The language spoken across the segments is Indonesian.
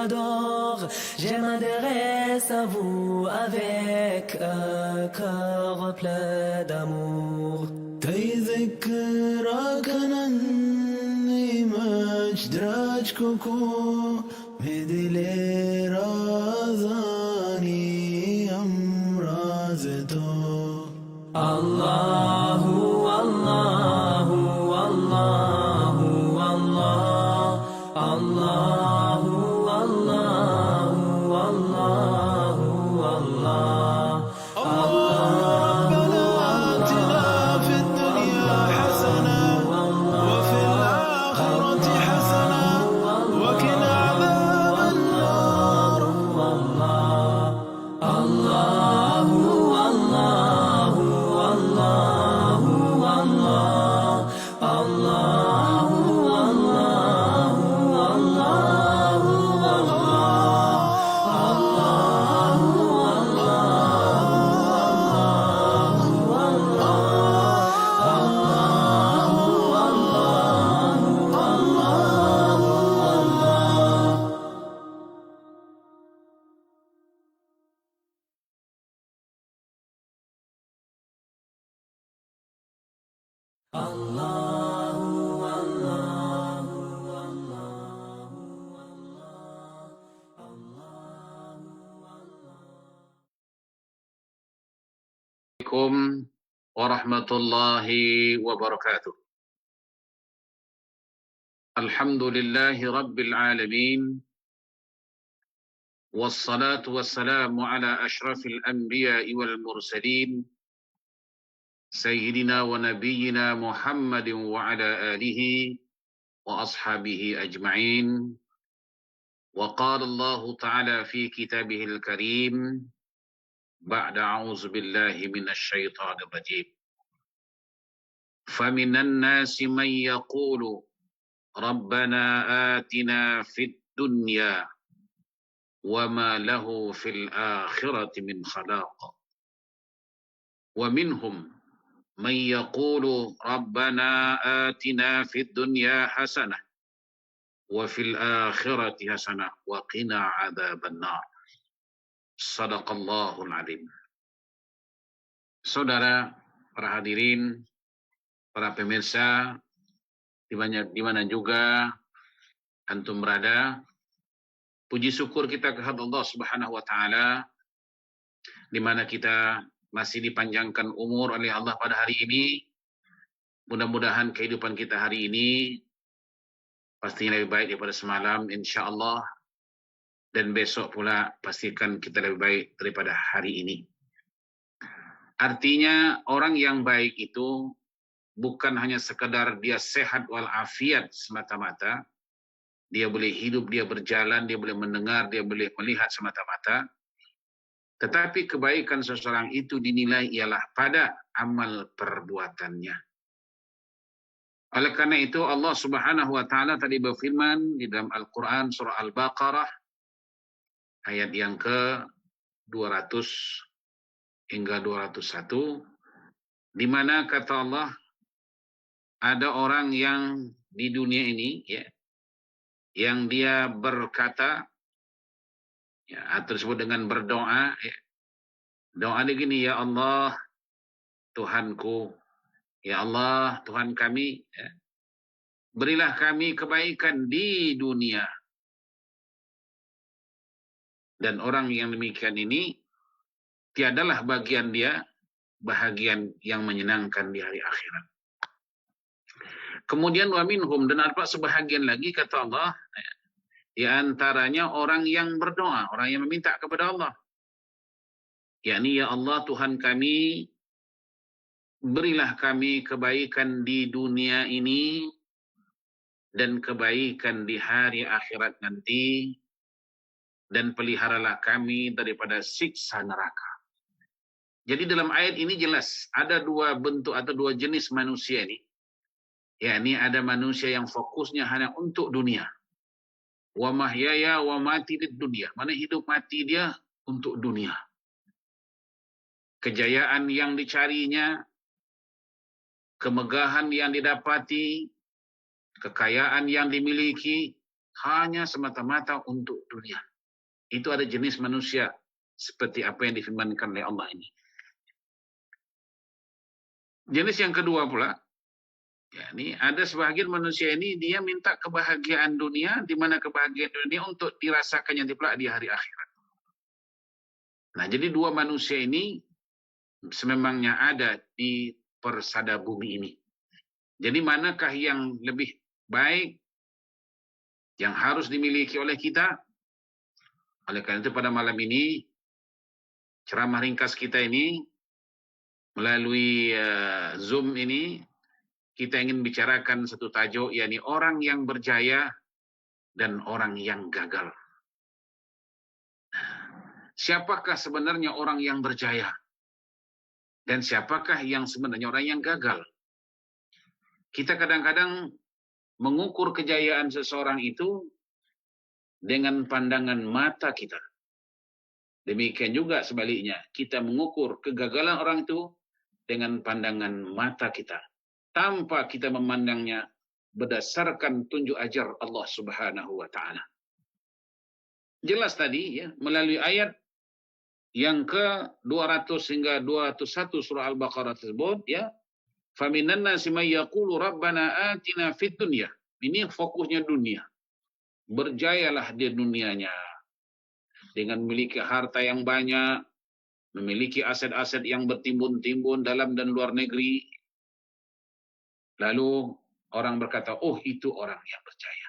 j'adore. Je m'adresse à vous avec un cœur plein d'amour. كي ذكرك أنني مجدرج كوكو مدلي رازاني أمرازتو الله والله والله والله الله والله والله والله ربنا آتنا في الدنيا حسنة وفي الآخرة حسنة وقنا عذاب النار الله والله والله والله الله والله والله Assalamualaikum warahmatullahi wabarakatuh. Alhamdulillahi rabbil alamin. Wassalatu wassalamu ala ashrafil anbiya'i wal mursalin. Sayyidina wa nabiyyina Muhammadin wa ala alihi wa ashabihi ajma'in. Wa qala Allah ta'ala fi kitabihil karim. Ba'da a'udzu billahi minasy syaithanir rajim. Faminan nasi man yaqulu Rabbana atina fid dunya wa ma lahu fil akhirati min khalaq. Wa minhum man yaqulu Rabbana atina fid dunya hasanah wa fil akhirati hasanah wa qina adzaban nar. Sadaqallahul azim. Saudara, para hadirin, para pemirsa, di mana juga antum berada, puji syukur kita kehadirat Allah Subhanahu wa taala, di mana kita masih dipanjangkan umur oleh Allah pada hari ini. Mudah-mudahan kehidupan kita hari ini pastinya lebih baik daripada semalam insyaallah, dan besok pula pastikan kita lebih baik daripada hari ini. Artinya orang yang baik itu bukan hanya sekadar dia sehat walafiat semata-mata, dia boleh hidup, dia berjalan, dia boleh mendengar, dia boleh melihat semata-mata, tetapi kebaikan seseorang itu dinilai ialah pada amal perbuatannya. Oleh karena itu Allah Subhanahu wa taala tadi berfirman di dalam Al-Qur'an surah Al-Baqarah ayat yang ke-200 hingga 201, di mana kata Allah, ada orang yang di dunia ini, ya, yang dia berkata, ya, atau disebut dengan berdoa, ya, doa dia gini, ya Allah, Tuhanku, ya Allah, Tuhan kami, ya, berilah kami kebaikan di dunia. Dan orang yang demikian ini, tiadalah bagian dia, bahagian yang menyenangkan di hari akhirat. Kemudian wa minhum, dan ada sebahagian lagi kata Allah, di antaranya orang yang berdoa, orang yang meminta kepada Allah. Yakni, ya Allah Tuhan kami, berilah kami kebaikan di dunia ini dan kebaikan di hari akhirat nanti, dan peliharalah kami daripada siksa neraka. Jadi dalam ayat ini jelas ada dua bentuk atau dua jenis manusia ini. Yakni ada manusia yang fokusnya hanya untuk dunia. Wa mahyaya wa mati lid dunia. Mana hidup mati dia untuk dunia. Kejayaan yang dicarinya, kemegahan yang didapati, kekayaan yang dimiliki, hanya semata-mata untuk dunia. Itu ada jenis manusia seperti apa yang difirmankan oleh Allah ini. Jenis yang kedua pula, ya, ini ada sebagian manusia ini dia minta kebahagiaan dunia, di mana kebahagiaan dunia untuk dirasakannya pula di hari akhirat. Nah, jadi dua manusia ini sememangnya ada di persada bumi ini. Jadi manakah yang lebih baik yang harus dimiliki oleh kita? Oleh karena itu pada malam ini ceramah ringkas kita ini melalui Zoom ini kita ingin bicarakan satu tajuk, yakni orang yang berjaya dan orang yang gagal. Siapakah sebenarnya orang yang berjaya? Dan siapakah yang sebenarnya orang yang gagal? Kita kadang-kadang mengukur kejayaan seseorang itu dengan pandangan mata kita. Demikian juga sebaliknya, kita mengukur kegagalan orang itu dengan pandangan mata kita, tanpa kita memandangnya berdasarkan tunjuk ajar Allah Subhanahu wa taala. Jelas tadi ya, melalui ayat yang ke-200 hingga 201 surah Al-Baqarah tersebut ya, faminan nasi may yaqulu rabbana atina fid dunya. Ini fokusnya dunia. Berjayalah di dunianya dengan memiliki harta yang banyak, memiliki aset-aset yang bertimbun-timbun dalam dan luar negeri. Lalu orang berkata, oh itu orang yang berjaya.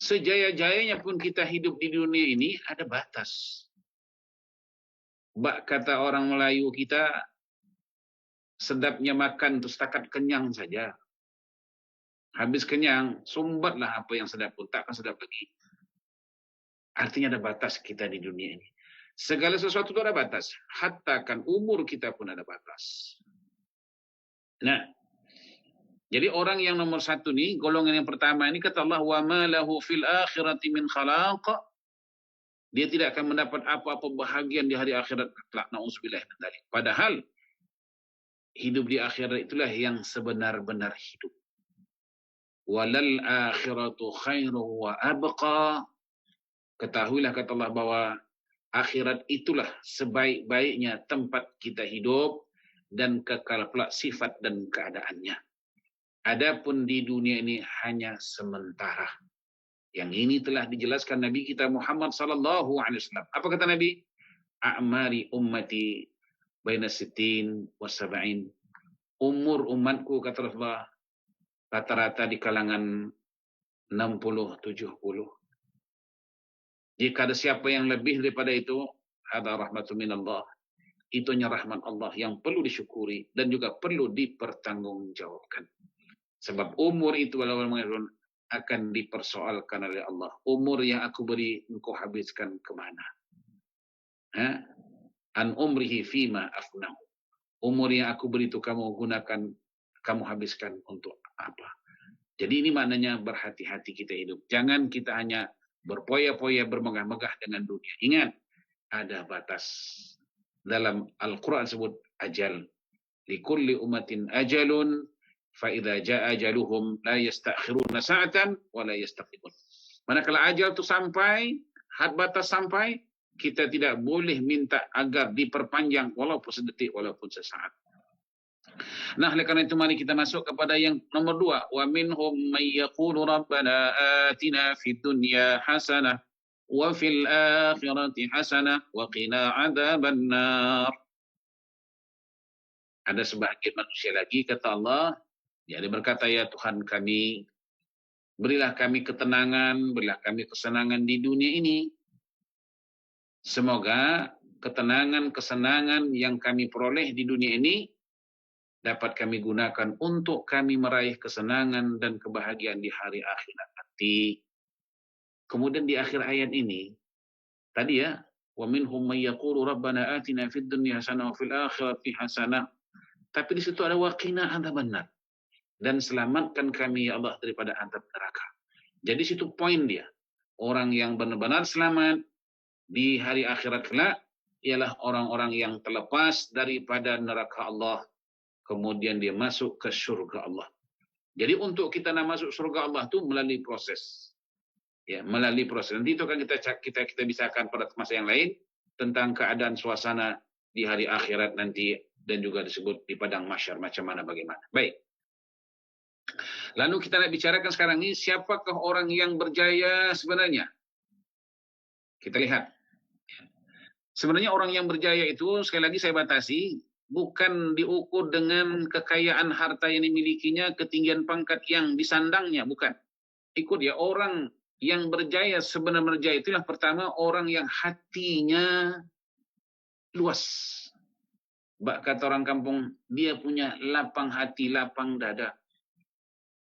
Sejaya-jayanya pun kita hidup di dunia ini ada batas. Kata orang Melayu kita, sedapnya makan itu setakat kenyang saja. Habis kenyang, sumbatlah apa yang sedap pun, takkan sedap lagi. Artinya ada batas kita di dunia ini. Segala sesuatu itu ada batas. Hatta kan umur kita pun ada batas. Nah, jadi orang yang nomor satu nih, golongan yang pertama ini kata Allah, wa ma lahu fil akhirati min khalaq. Dia tidak akan mendapat apa-apa bahagian di hari akhirat. Na'udzubillah min dzalik. Padahal hidup di akhirat itulah yang sebenar-benar hidup. Walal akhiratu khairu wa abqa. Ketahuilah kata Allah bahwa akhirat itulah sebaik-baiknya tempat kita hidup dan kekal pula sifat dan keadaannya. Adapun di dunia ini hanya sementara. Yang ini telah dijelaskan Nabi kita Muhammad sallallahu alaihi wasallam. Apa kata Nabi? A'mari ummati baina sittin wa sab'in. Umur umatku kata Rasulullah rata-rata di kalangan 60-70. Jika ada siapa yang lebih daripada itu, ada rahmatun minallah. Itunya rahmat Allah yang perlu disyukuri dan juga perlu dipertanggungjawabkan. Sebab umur itu akan dipersoalkan oleh Allah. Umur yang aku beri engkau habiskan kemana? An umrihi fima afnahu. Umur yang aku beri itu kamu gunakan, kamu habiskan untuk apa? Jadi ini maknanya berhati-hati kita hidup. Jangan kita hanya berpoya-poya, bermegah-megah dengan dunia. Ingat, ada batas. Dalam Al-Quran sebut ajal. Likulli umatin ajalun. فَإِذَا جَاءَ أَجَلُهُمْ لَا يَسْتَأْخِرُونَ سَاعَةً وَلَا يَسْتَقْدِمُونَ. Manakala ajal itu sampai, had batas sampai, kita tidak boleh minta agar diperpanjang walaupun sedetik, walaupun sesaat. Nah, oleh karena itu mari kita masuk kepada yang nomor 2. وَمِنْهُمْ مَنْ يَقُولُ رَبَّنَا آتِنَا فِي الدُّنْيَا حَسَنَةً وَفِي الْآخِرَةِ حَسَنَةً وَقِنَا عَذَابَ النَّارِ. Ada sebagian manusia lagi kata Allah, dia berkata, ya Tuhan kami, berilah kami ketenangan, berilah kami kesenangan di dunia ini. Semoga ketenangan, kesenangan yang kami peroleh di dunia ini dapat kami gunakan untuk kami meraih kesenangan dan kebahagiaan di hari akhirat nanti. Kemudian di akhir ayat ini, tadi ya, wa minhum may yaqulu rabbana atina fid dunya hasanah wa fil akhirati hasanah. Tapi di situ ada waqina adzabannar. Dan selamatkan kami ya Allah daripada azab neraka. Jadi situ poin dia. Orang yang benar-benar selamat di hari akhirat kelak ialah orang-orang yang terlepas daripada neraka Allah. Kemudian dia masuk ke surga Allah. Jadi untuk kita nak masuk surga Allah tu melalui proses. Ya, melalui proses. Nanti itu akan kita bisahkan pada masa yang lain tentang keadaan suasana di hari akhirat nanti dan juga disebut di padang mahsyar macam mana bagaimana. Baik. Lalu kita nak bicarakan sekarang ini siapakah orang yang berjaya sebenarnya? Kita lihat. Sebenarnya orang yang berjaya itu sekali lagi saya batasi bukan diukur dengan kekayaan harta yang dimilikinya, ketinggian pangkat yang disandangnya, bukan. Ikut ya, orang yang berjaya sebenarnya berjaya itulah pertama orang yang hatinya luas. Kata orang kampung, dia punya lapang hati, lapang dada.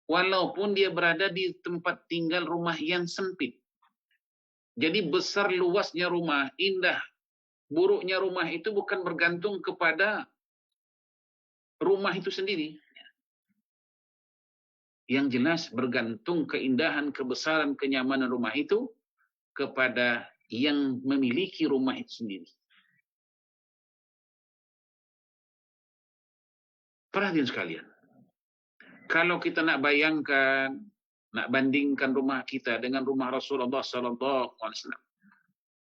Walaupun dia berada di tempat tinggal rumah yang sempit. Jadi besar luasnya rumah, indah buruknya rumah itu bukan bergantung kepada rumah itu sendiri. Yang jelas bergantung keindahan, kebesaran, kenyamanan rumah itu kepada yang memiliki rumah itu sendiri. Perhatian sekalian. Kalau kita nak bayangkan, nak bandingkan rumah kita dengan rumah Rasulullah SAW,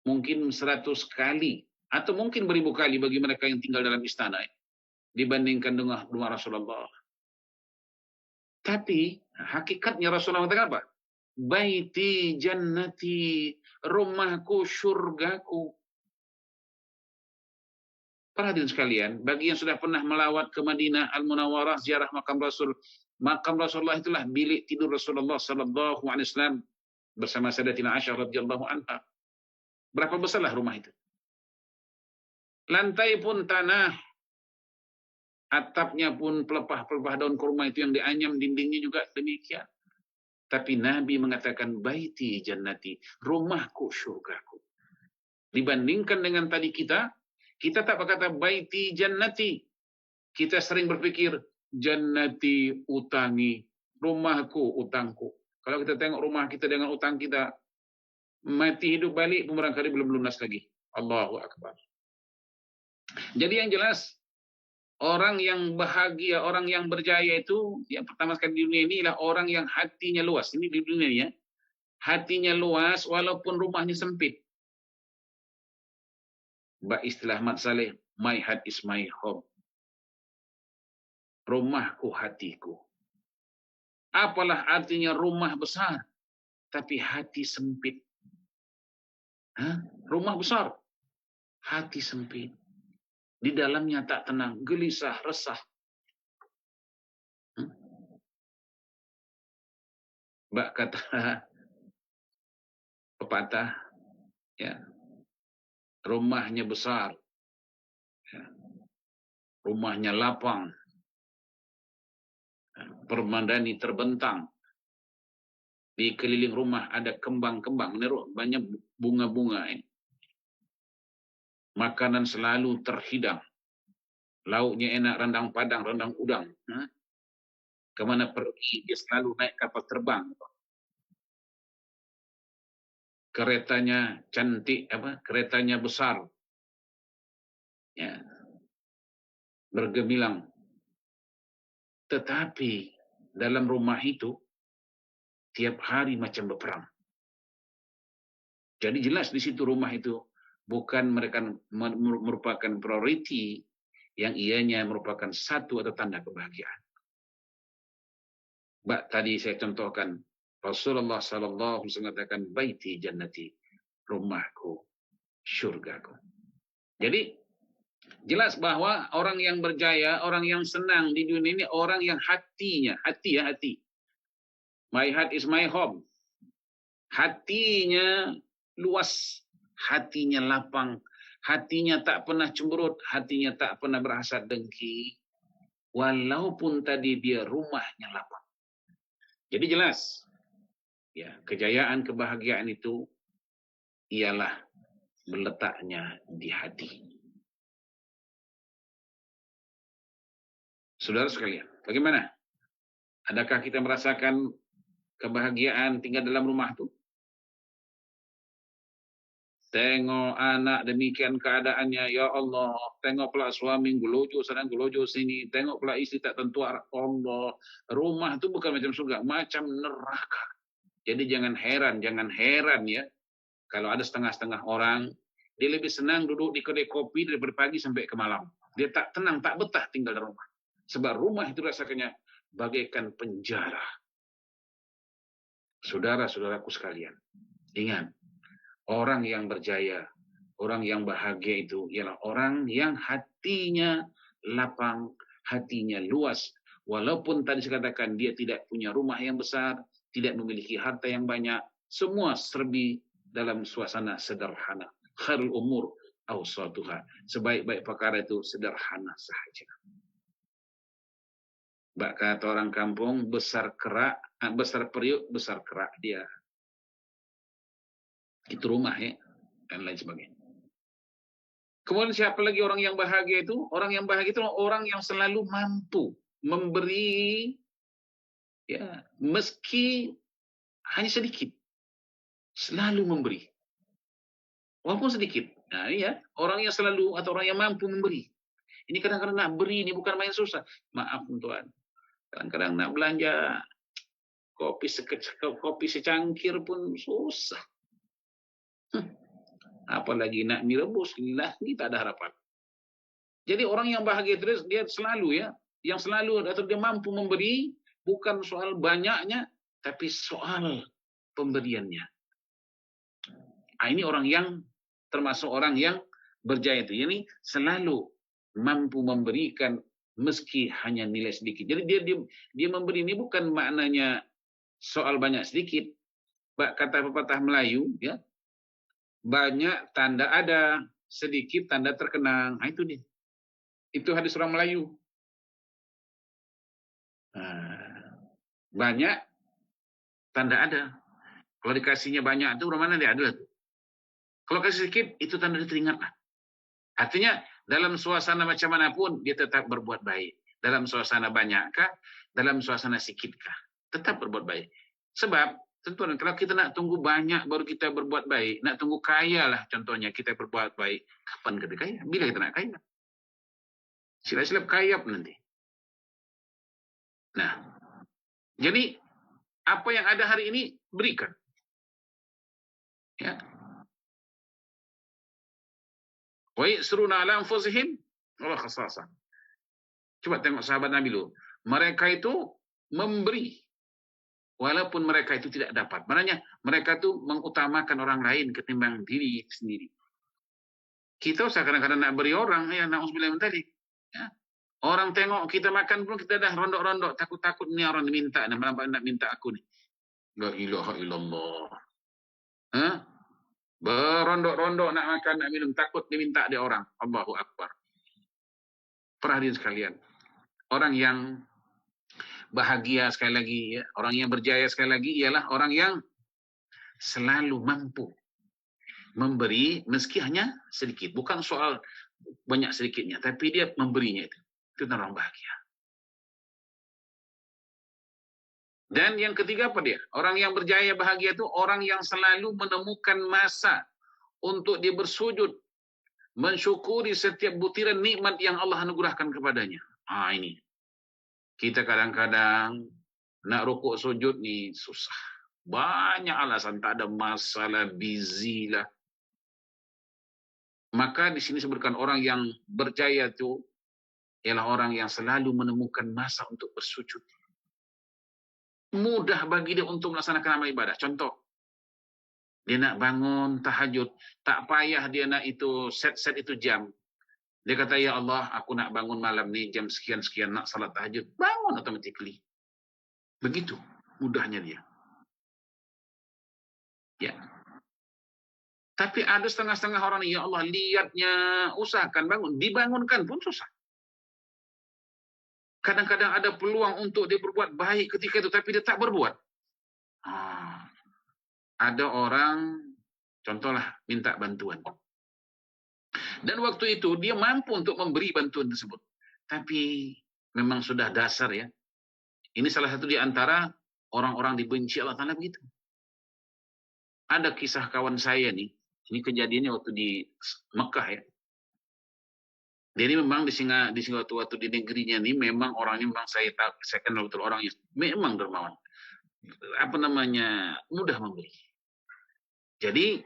mungkin 100 kali atau mungkin beribu kali bagi mereka yang tinggal dalam istana dibandingkan dengan rumah Rasulullah. Tapi hakikatnya Rasulullah katakan apa? Baiti jannati, rumahku syurgaku. Perhatian sekalian, bagi yang sudah pernah melawat ke Madinah Al-Munawwarah, ziarah makam Rasul, makam Rasulullah itulah bilik tidur Rasulullah sallallahu alaihi wasallam bersama Sayyidatina Aisyah radhiyallahu anha. Berapa besarlah rumah itu? Lantai pun tanah, atapnya pun pelepah-pelepah daun kurma itu yang dianyam, dindingnya juga demikian. Tapi Nabi mengatakan baiti jannati, rumahku syurgaku. Dibandingkan dengan tadi kita tak berkata baiti jannati. Kita sering berpikir jannati utangi, rumahku utangku. Kalau kita tengok rumah kita dengan utang kita, mati hidup balik pun barangkali belum lunas lagi. Allahu Akbar. Jadi yang jelas, orang yang bahagia, orang yang berjaya itu, yang pertama sekali di dunia ini adalah orang yang hatinya luas. Ini di dunia ya. Hatinya luas walaupun rumahnya sempit. Istilah Mat Saleh, my heart is my home. Rumahku hatiku. Apalah artinya rumah besar, tapi hati sempit. Rumah besar, hati sempit. Di dalamnya tak tenang, gelisah, resah. Kata pepatah, ya, rumahnya besar, ya, rumahnya lapang, permadani terbentang, di keliling rumah ada kembang-kembang, banyak bunga-bunga. Makanan selalu terhidang, lauknya enak, rendang padang, rendang udang. Kemana pergi dia selalu naik kapal terbang. Keretanya cantik, keretanya besar, ya, bergemilang. Tetapi dalam rumah itu tiap hari macam berperang. Jadi jelas di situ rumah itu bukan mereka merupakan priority yang ianya merupakan satu atau tanda kebahagiaan. Tadi saya contohkan Rasulullah sallallahu alaihi wasallam mengatakan baiti jannati, rumahku syurgaku. Jadi jelas bahwa orang yang berjaya, orang yang senang di dunia ini orang yang hatinya, hati. My heart is my home. Hatinya luas, hatinya lapang, hatinya tak pernah cemberut, hatinya tak pernah berhasad dengki, walaupun tadi dia rumahnya lapang. Jadi jelas, ya, kejayaan, kebahagiaan itu ialah berletaknya di hati. Saudara sekalian, bagaimana? Adakah kita merasakan kebahagiaan tinggal dalam rumah itu? Tengok anak demikian keadaannya, ya Allah. Tengok pula suami gelojo sana gelojo sini. Tengok pula istri tak tentu arah. Allah. Rumah itu bukan macam surga, macam neraka. Jadi jangan heran ya. Kalau ada setengah-setengah orang, dia lebih senang duduk di kedai kopi daripada pagi sampai ke malam. Dia tak tenang, tak betah tinggal di rumah. Sebab rumah itu rasanya bagaikan penjara. Saudara-saudaraku sekalian, ingat. Orang yang berjaya, orang yang bahagia itu ialah orang yang hatinya lapang, hatinya luas. Walaupun tadi saya katakan dia tidak punya rumah yang besar, tidak memiliki harta yang banyak, semua serbi dalam suasana sederhana. Khairul umur awsatuha. Sebaik-baik perkara itu sederhana sahaja. Bak kata orang kampung, besar periuk, besar kerak dia. Itu rumah ya, dan lain sebagainya. Kemudian siapa lagi orang yang bahagia itu? Orang yang bahagia itu orang yang selalu mampu memberi, ya, meski hanya sedikit. Selalu memberi. Walaupun sedikit. Nah, ya, orang yang selalu atau orang yang mampu memberi. Ini kadang-kadang nak beri, ini bukan main susah. Maaf tuan. Kadang-kadang nak belanja kopi secangkir pun susah. Apalagi nak mie rebus, lagi tak ada harapan. Jadi orang yang bahagia terus dia selalu ya, yang selalu atau dia mampu memberi bukan soal banyaknya, tapi soal pemberiannya. Ini orang yang termasuk orang yang berjaya itu. Jadi selalu mampu memberikan meski hanya nilai sedikit. Jadi dia memberi ini bukan maknanya soal banyak sedikit. Kata pepatah Melayu ya. Banyak tanda ada, sedikit tanda terkenang. Nah, itu dia. Itu hadis orang Melayu. Banyak tanda ada. Kalau dikasihnya banyak itu orang mana dia ada tuh. Kalau kasih sedikit itu tanda diteringat lah. Artinya dalam suasana macam manapun dia tetap berbuat baik. Dalam suasana banyakkah, dalam suasana sedikit-kah, tetap berbuat baik. Sebab tentu kalau kita nak tunggu banyak baru kita berbuat baik, nak tunggu kaya lah contohnya kita berbuat baik. Kapan kita kaya? Bila kita nak kaya? Silap-silap kaya nanti. Nah, jadi apa yang ada hari ini berikan. Ya. Wa yasruna ala anfusihim wa khasasa. Coba tengok sahabat Nabi dulu. Mereka itu memberi walaupun mereka itu tidak dapat. Maknanya mereka itu mengutamakan orang lain ketimbang diri sendiri. Kita usah kadang-kadang nak beri orang, ya na'udzubillah min dzalik. Ya. Orang tengok kita makan pun kita dah rondok-rondok, takut-takut ni orang diminta, nak minta aku ni. La ilaha illallah. Berondok-rondok nak makan, nak minum, takut diminta dia orang. Allahu Akbar. Perhatian sekalian. Orang yang bahagia sekali lagi, ya, orang yang berjaya sekali lagi ialah orang yang selalu mampu memberi meski hanya sedikit. Bukan soal banyak sedikitnya, tapi dia memberinya itu. Itu orang bahagia. Dan yang ketiga apa dia? Orang yang berjaya bahagia itu orang yang selalu menemukan masa untuk dia bersujud, mensyukuri setiap butiran nikmat yang Allah anugerahkan kepadanya. Ini. Kita kadang-kadang nak rukuk sujud ni susah. Banyak alasan, tak ada masalah, busy lah. Maka di sini sebutkan orang yang berjaya itu ialah orang yang selalu menemukan masa untuk bersujud. Mudah bagi dia untuk melaksanakan amal ibadah. Contoh, dia nak bangun tahajud, tak payah dia nak itu set itu jam. Dia kata, ya Allah, aku nak bangun malam ni jam sekian-sekian, nak salat tahajud. Bangun automatically. Begitu mudahnya dia. Ya. Tapi ada setengah-setengah orang, ya Allah, lihatnya, usahakan bangun. Dibangunkan pun susah. Kadang-kadang ada peluang untuk dia berbuat baik ketika itu, tapi dia tak berbuat. Ada orang, contohlah, minta bantuan. Dan waktu itu dia mampu untuk memberi bantuan tersebut. Tapi memang sudah dasar ya. Ini salah satu di antara orang-orang dibenci Allah Ta'ala begitu. Ada kisah kawan saya nih, Ini kejadiannya waktu di Mekah ya. Jadi memang di waktu di negerinya ini memang orangnya memang saya kenal betul orangnya memang dermawan. Apa namanya, mudah memberi. Jadi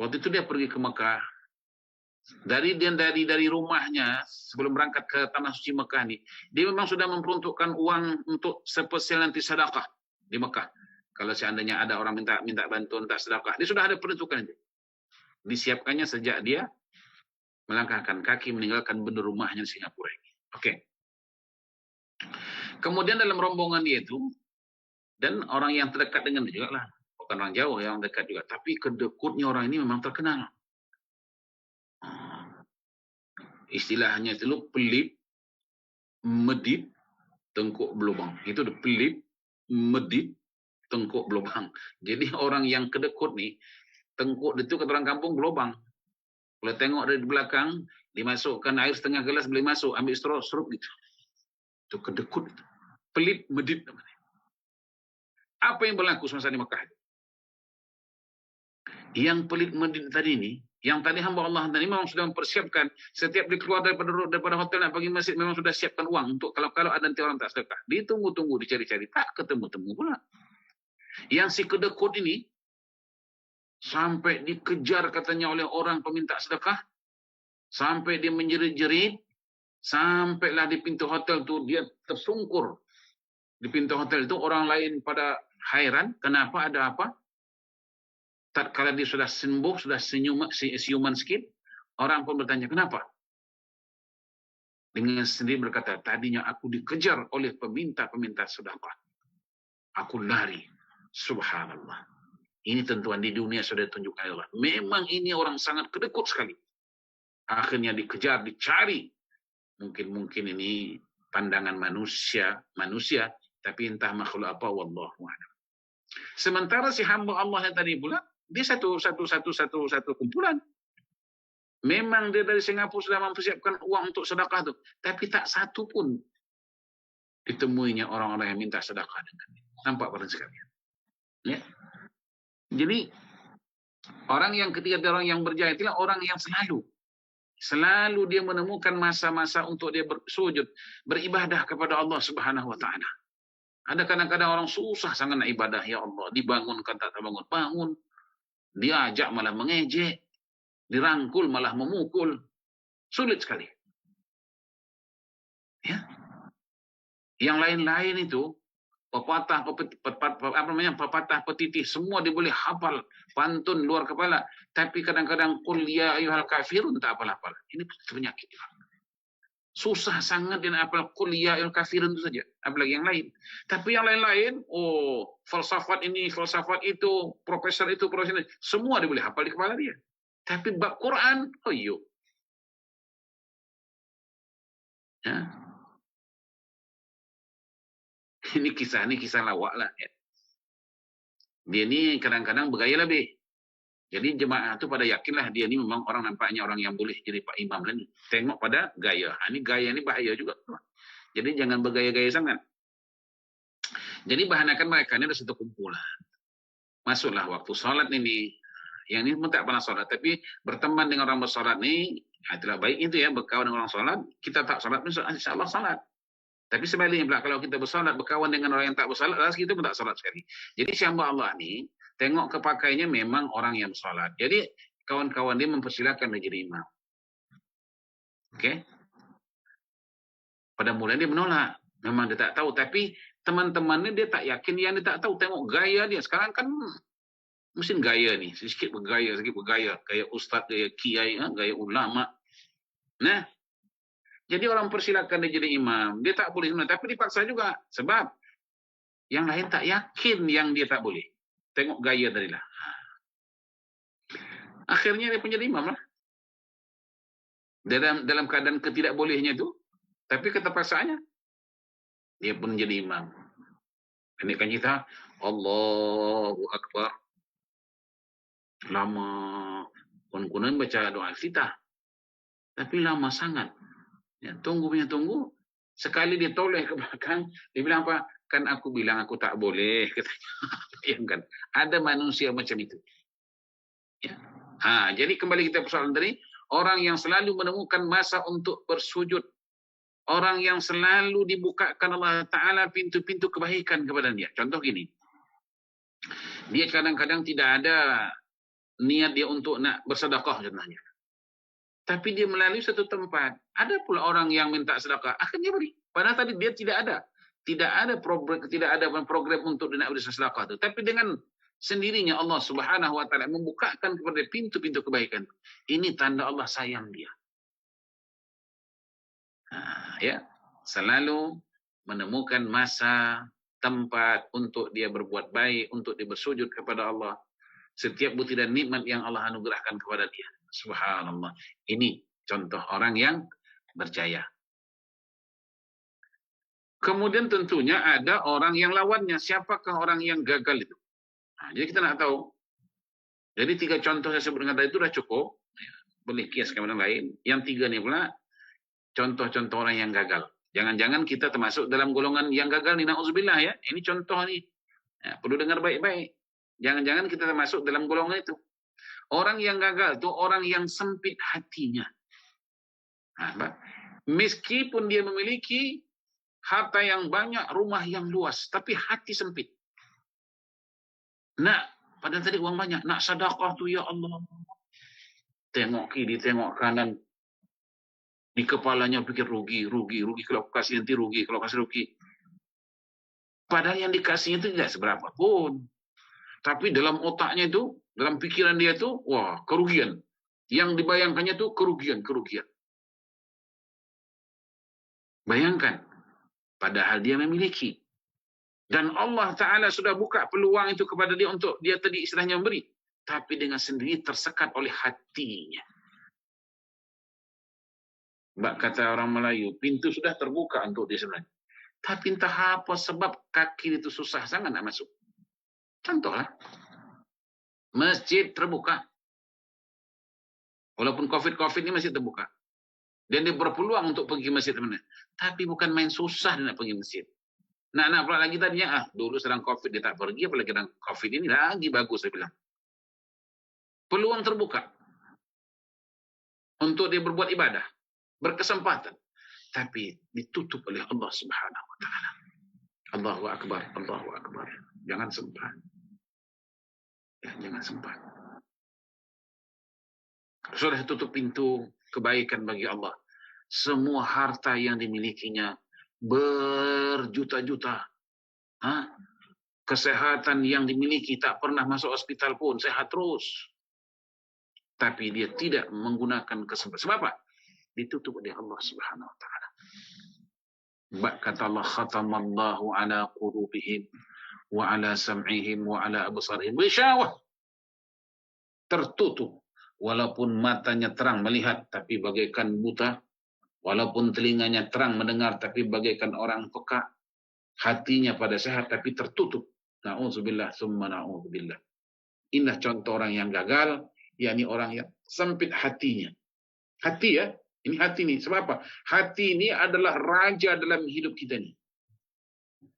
waktu itu dia pergi ke Mekah. Dari rumahnya sebelum berangkat ke tanah suci Mekah nih, dia memang sudah memperuntukkan uang untuk spesial nanti sedekah di Mekah. Kalau seandainya ada orang minta bantuan, minta sedekah, dia sudah ada peruntukan itu. Disiapkannya sejak dia melangkahkan kaki meninggalkan benda rumahnya di Singapura ini. Oke. Kemudian dalam rombongan dia itu, dan orang yang terdekat dengan dia juga lah, bukan orang jauh yang dekat juga, tapi kedekutnya orang ini memang terkenal. Istilahnya itu pelip, medit, tengkuk belubang. Itu pelip, medit, tengkuk belubang. Jadi orang yang kedekut nih, tengkuk itu kata orang kampung belubang. Kalau tengok dari belakang, dimasukkan air setengah gelas boleh masuk, ambil straw, serup gitu. Itu kedekut. Pelip, medit. Apa yang berlaku semasa di Mekah? Yang pelit medit tadi ini, yang tadi hamba Allah tadi memang sudah mempersiapkan setiap dia keluar daripada hotel nak pergi masjid memang sudah siapkan uang untuk kalau ada nanti orang tak sedekah. Ditunggu-tunggu, dicari-cari, tak ketemu-temu pula. Yang si kedekut ini sampai dikejar katanya oleh orang peminta sedekah, sampai dia menjerit-jerit, sampailah di pintu hotel tu dia tersungkur. Di pintu hotel itu orang lain pada hairan, kenapa, ada apa? Tatkala dia sudah sembuh, sudah siuman sikit, orang pun bertanya, kenapa? Dengan sendiri berkata, tadinya aku dikejar oleh peminta-peminta sedekah. Aku lari. Subhanallah. Ini tentuan di dunia sudah ditunjukkan Allah. Memang ini orang sangat kedekut sekali. Akhirnya dikejar, dicari. Mungkin ini pandangan manusia, tapi entah makhluk apa, wallahu a'lam. Sementara si hamba Allah yang tadi pula, dia satu kumpulan. Memang dia dari Singapura sudah mempersiapkan uang untuk sedekah tu, tapi tak satu pun ditemuinya orang-orang yang minta sedekah dengannya. Nampak pada sekalian. Ya. Jadi orang yang ketiga, orang yang berjaya itulah orang yang selalu dia menemukan masa-masa untuk dia bersujud, beribadah kepada Allah Subhanahu wa taala. Ada kadang-kadang orang susah sangat nak ibadah, ya Allah, dibangunkan tak bangun. Diajak malah mengejek, dirangkul malah memukul. Sulit sekali. Ya. Yang lain-lain itu pepatah petitih semua dia boleh hafal pantun luar kepala, tapi kadang-kadang qul ya ayyuhal kafirun tak hafal-hafal. Ini penyakit. Susah sangat dia nak hafal qul ya ayyuhal kafirun itu saja, apalagi yang lain. Tapi yang lain-lain, falsafat ini, falsafat itu, profesor itu, semua dia boleh hafal di kepala dia. Tapi bab Quran, ya. Ini kisah lawak lah. Ya. Dia ni kadang-kadang bergaya lebih. Jadi jemaah tu pada yakinlah dia ni memang orang nampaknya orang yang boleh jadi Pak Imam kan. Tengok pada gaya. Ini gaya ni bahaya juga. Jadi jangan bergaya-gaya sangat. Jadi bahanakan mereka ni ada satu kumpulan. Masuklah waktu solat ini. Yang ni pun tak pernah solat. Tapi berteman dengan orang bersolat ni, itulah baik itu ya, berkawan dengan orang solat. Kita tak solat pun insyaAllah solat. Tapi sebaliknya pula, kalau kita bersolat, berkawan dengan orang yang tak bersolat, kita pun tak solat sekali. Jadi si hamba Allah ni, tengok kepakainya memang orang yang bersolat. Jadi kawan-kawan dia mempersilakan dia jadi imam. Okey? Pada mulanya dia menolak. Memang dia tak tahu. Tapi teman-temannya dia tak yakin yang dia tak tahu. Tengok gaya dia. Sekarang kan mesti gaya ni. Sikit bergaya. Gaya ustaz, gaya kiai, gaya ulama. Nah, jadi orang persilakan dia jadi imam. Dia tak boleh sebenarnya. Tapi dipaksa juga. Sebab yang lain tak yakin yang dia tak boleh. Tengok gaya tadi lah. Akhirnya dia pun jadi imam lah. Dalam keadaan ketidakbolehnya itu. Tapi keterpaksaannya. Dia pun jadi imam. Ini kan kita. Allahu Akbar. Lama. Kun-kunan baca doa iftitah. Tapi lama sangat. Ya, tunggu. Sekali dia toleh ke belakang, dia bilang apa? Kan aku bilang aku tak boleh. Katanya. Bayangkan, ada manusia macam itu. Ya. Jadi kembali kita persoalan tadi, orang yang selalu menemukan masa untuk bersujud, orang yang selalu dibukakan Allah Ta'ala pintu-pintu kebaikan kepada dia. Contoh gini, dia kadang-kadang tidak ada niat dia untuk nak bersedekah contohnya. Tapi dia melalui satu tempat, ada pula orang yang minta sedekah, akan dia beri. Padahal tadi dia tidak ada program untuk dia nak beri sedekah itu. Tapi dengan sendirinya Allah Subhanahu wa taala membukakan kepada pintu-pintu kebaikan. Ini tanda Allah sayang dia. Ya, selalu menemukan masa, tempat untuk dia berbuat baik, untuk dia bersujud kepada Allah. Setiap bukti dan nikmat yang Allah anugerahkan kepada dia. Subhanallah. Ini contoh orang yang berjaya. Kemudian tentunya ada orang yang lawannya. Siapakah orang yang gagal itu? Jadi kita nak tahu. Jadi 3 contoh saya sebutkan tadi itu sudah cukup. Boleh kias ke yang lain. Yang 3 ni pula contoh-contoh orang yang gagal. Jangan-jangan kita termasuk dalam golongan yang gagal ni, na'udzubillah ya. Ini contoh ni. Perlu dengar baik-baik. Jangan-jangan kita termasuk dalam golongan itu. Orang yang gagal itu orang yang sempit hatinya. Meskipun dia memiliki harta yang banyak, rumah yang luas, tapi hati sempit. Padahal tadi uang banyak, nak sedekah tu ya Allah. Tengok kiri, tengok kanan. Di kepalanya pikir rugi. Kalau kasih nanti rugi, kalau kasih rugi. Padahal yang dikasihnya itu tidak seberapa pun. Tapi dalam otaknya itu, dalam pikiran dia itu, wah, kerugian. Yang dibayangkannya itu kerugian. Bayangkan, padahal dia memiliki. Dan Allah Ta'ala sudah buka peluang itu kepada dia untuk dia tadi istilahnya memberi. Tapi dengan sendiri tersekat oleh hatinya. Kata orang Melayu, pintu sudah terbuka untuk dia sebenarnya. Tapi entah apa sebab kaki itu susah sangat nak masuk. Contohlah, masjid terbuka. Walaupun COVID ini masih terbuka. Dan dia berpeluang untuk pergi masjid. Tapi bukan main susah dia nak pergi masjid. Nak pula lagi tadinya, dulu sedang COVID dia tak pergi, apalagi sedang COVID ini lagi bagus, saya bilang. Peluang terbuka. Untuk dia berbuat ibadah. Berkesempatan. Tapi ditutup oleh Allah Subhanahu wa Ta'ala. Allahu Akbar, Allahu Akbar. Jangan sempat. Jangan sempat. Sudah tutup pintu kebaikan bagi Allah. Semua harta yang dimilikinya berjuta-juta. Kesehatan yang dimiliki tak pernah masuk hospital pun, sehat terus. Tapi dia tidak menggunakan kesempatan. Sebab apa? Ditutup oleh Allah Subhanahu wa Ta'ala. Kata Allah, khatamallahu ala qulubihim wa ala sam'ihim wa ala absarihim bishawah. Tertutup. Walaupun matanya terang melihat, tapi bagaikan buta. Walaupun telinganya terang mendengar, tapi bagaikan orang peka. Hatinya pada sehat, tapi tertutup. Na'udzubillah, summa na'udzubillah. Inilah contoh orang yang gagal, yakni orang yang sempit hatinya. Hati ya, ini hati ni. Sebab apa? Hati ini adalah raja dalam hidup kita ni.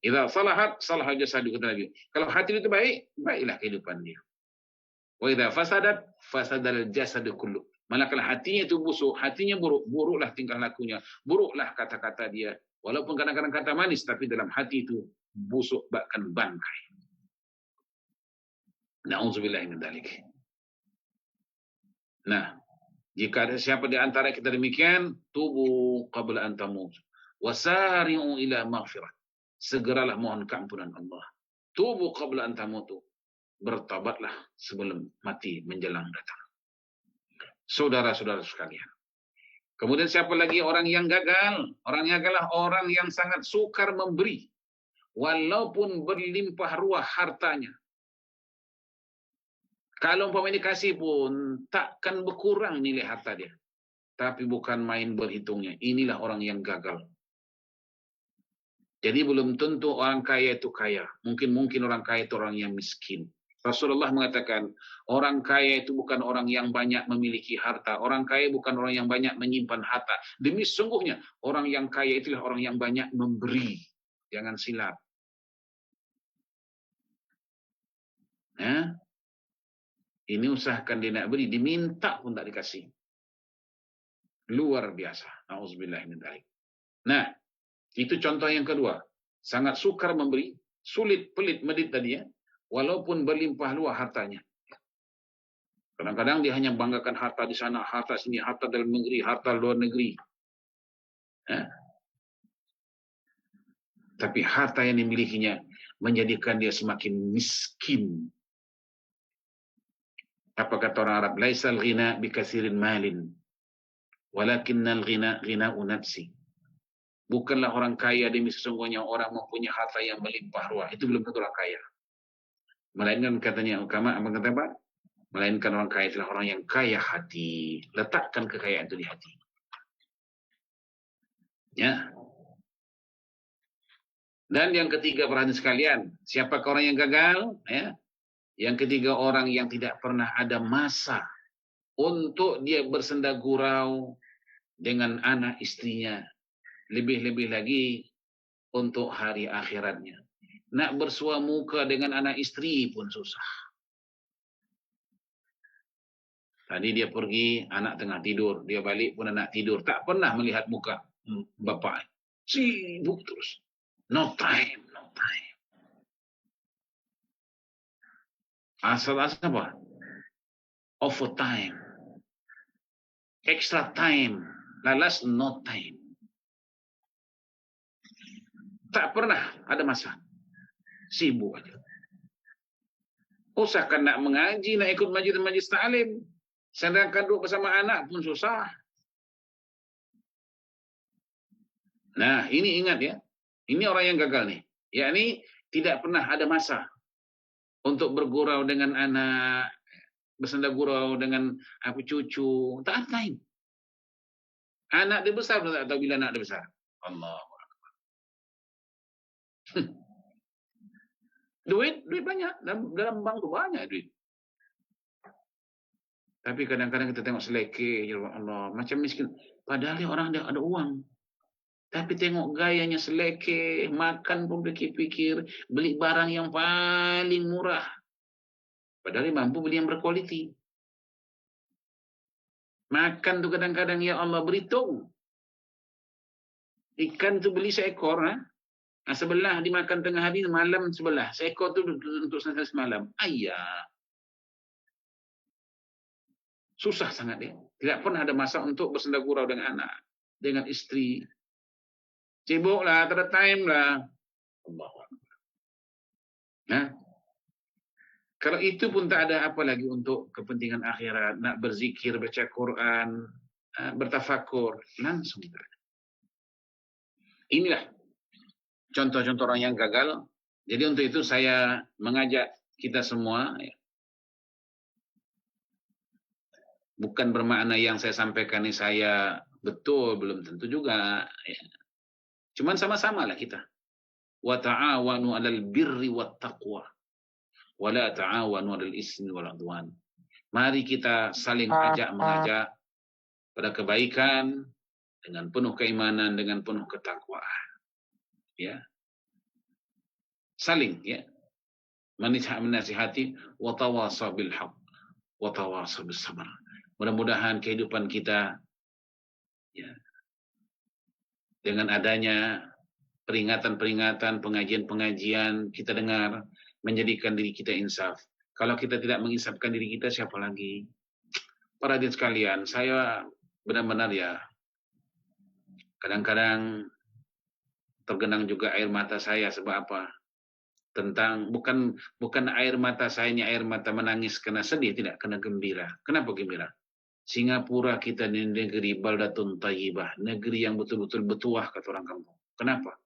Idza salahat, salaha jasadu, kata Nabi. Kalau hati itu baik, baiklah kehidupan dia. Wa idza fasadat, fasadal jasadu kullu. Manakala hatinya itu busuk, hatinya buruk, buruklah tingkah lakunya, buruklah kata-kata dia. Walaupun kadang-kadang kata manis, tapi dalam hati itu busuk bahkan bangkai. Na'udzubillahi min dzalik. Jika ada siapa di antara kita demikian, tubu qabla an tamut. Wasari'u ila maghfirah. Segeralah mohon keampunan Allah. Tubu qabla an tamutu. Bertobatlah sebelum mati menjelang datang. Saudara-saudara sekalian. Kemudian siapa lagi orang yang gagal? Orang yang gagal adalah orang yang sangat sukar memberi. Walaupun berlimpah ruah hartanya. Kalau umpamanya dikasih pun, takkan berkurang nilai harta dia. Tapi bukan main berhitungnya. Inilah orang yang gagal. Jadi belum tentu orang kaya itu kaya. Mungkin orang kaya itu orang yang miskin. Rasulullah mengatakan, orang kaya itu bukan orang yang banyak memiliki harta. Orang kaya bukan orang yang banyak menyimpan harta. Demi sungguhnya, orang yang kaya itulah orang yang banyak memberi. Jangan silap. Ini usahakan dia nak beri, diminta pun tak dikasih. Luar biasa. Nauzubillah min dzalik. Nah, itu contoh yang kedua. Sangat sukar memberi, sulit, pelit, medit tadi ya. Walaupun berlimpah luas hartanya. Kadang-kadang dia hanya banggakan harta di sana, harta sini, harta dalam negeri, harta luar negeri. Tapi harta yang dimilikinya menjadikan dia semakin miskin. Apa kata orang Arab? Laisal ghina bikathirin malin, walakinnal ghina ghina'u nafsi. Bukanlah orang kaya demi sesungguhnya orang mempunyai harta yang melimpah ruah. Itu belum tentu orang kaya. Melainkan katanya ulama, apa kata apa? Melainkan orang kaya adalah orang yang kaya hati. Letakkan kekayaan itu di hati. Ya. Dan yang ketiga, perhatian sekalian, siapakah orang yang gagal? Ya. Yang ketiga, orang yang tidak pernah ada masa untuk dia bersenda gurau dengan anak istrinya. Lebih-lebih lagi untuk hari akhiratnya. Nak bersua muka dengan anak istri pun susah. Tadi dia pergi, anak tengah tidur. Dia balik pun anak tidur. Tak pernah melihat muka bapak. Sibuk terus. No time, no time. Asal-asal apa? Overtime. Extra time. Lalas no time. Tak pernah ada masa. Sibuk aja. Usahakan nak mengaji, nak ikut majlis ta'lim. Sedangkan duduk bersama anak pun susah. Nah, ini ingat ya. Ini orang yang gagal nih. Yakni tidak pernah ada masa untuk bergurau dengan anak, bersenda gurau dengan cucu. Tak ada time. Anak dia besar pun tak tahu bila anak dia besar. Allah. Duit banyak. Dalam bank tu banyak duit. Tapi kadang-kadang kita tengok selekeh. Ya Allah, macam miskin. Padahal orang dia ada uang. Tapi tengok gayanya selekeh. Makan pun fikir-fikir. Beli barang yang paling murah. Padahal dia mampu beli yang berkualiti. Makan tu kadang-kadang, ya Allah, berhitung. Ikan tu beli seekor. Sebelah dimakan tengah hari, malam sebelah. Seekor tu untuk semalam. Ayah. Susah sangat dia. Tidak pernah ada masa untuk bersenda gurau dengan anak. Dengan istri. Sibuklah, tak ada time lah. Allah. Nah, kalau itu pun tak ada apa lagi untuk kepentingan akhirat. Nak berzikir, baca Quran, bertafakur. Langsung. Inilah contoh-contoh orang yang gagal. Jadi untuk itu saya mengajak kita semua. Bukan bermakna yang saya sampaikan ini saya betul, belum tentu juga. Cuman sama-sama lah kita. Wa ta'awanu 'alal birri wat taqwa. Wa la ta'awanu 'alal ismi wal 'udwan. Mari kita saling mengajak pada kebaikan dengan penuh keimanan, dengan penuh ketakwaan. Ya. Saling ya. Menasihati wa tawasau bil haqq wa tawasau bis sabr. Mudah-mudahan kehidupan kita ya, dengan adanya peringatan-peringatan, pengajian-pengajian kita dengar, menjadikan diri kita insaf. Kalau kita tidak menginsafkan diri kita, siapa lagi? Para hadirin sekalian, saya benar-benar ya, kadang-kadang tergenang juga air mata saya. Sebab apa? Tentang bukan air mata saya ini air mata menangis karena sedih, tidak, kena gembira. Kenapa gembira? Singapura kita di negeri baldatun thayyibah, negeri yang betul-betul bertuah kata orang kampung. Kenapa?